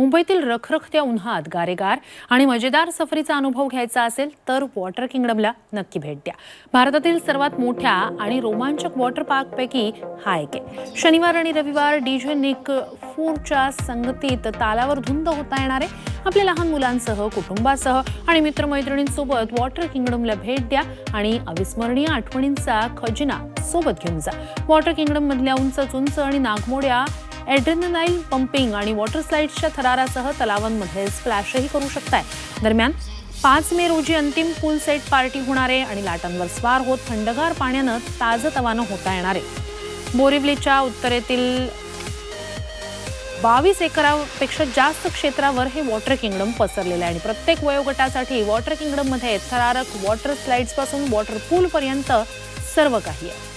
मुंबईतील रखरखत्या उन्हात गारेगार आणि मजेदार सफरीचा अनुभव घ्यायचा असेल तर वॉटर किंगडमला नक्की भेट द्या। भारतातील सर्वात मोठ्या आणि रोमांचक वॉटर पार्कपैकी हा एक आहे। शनिवार आणि रविवार डीजे निक फूरच्या संगतीत तालावर धुंद होता येणार आहे। आपल्या लहान मुलांसह, कुटुंबासह आणि मित्रमैत्रिणींसोबत वॉटर किंगडमला भेट द्या आणि अविस्मरणीय आठवणींचा खजिना सोबत घेऊन जा। वॉटर किंगडम मधल्या उंच आणि नागमोड्या एड्रेनलाइन पंपिंग आणि वॉटर स्लाइड्सच्या थरारासह तलावांमध्ये स्प्लॅशही करू शकताय। दरम्यान 5 मे रोजी अंतिम पूल सेट पार्टी होणार आहे आणि लाटांवर स्वार होत थंडगार पाण्यानं ताजतवानं होता येणार आहे। बोरिवलीच्या उत्तरेतील 22 एकरापेक्षा जास्त क्षेत्रावर हे वॉटर किंगडम पसरलेलं आहे आणि प्रत्येक वयोगटासाठी वॉटर किंगडम मध्ये थरारक वॉटर स्लाइड्स पासून वॉटर पूल पर्यंत सर्व काही आहे।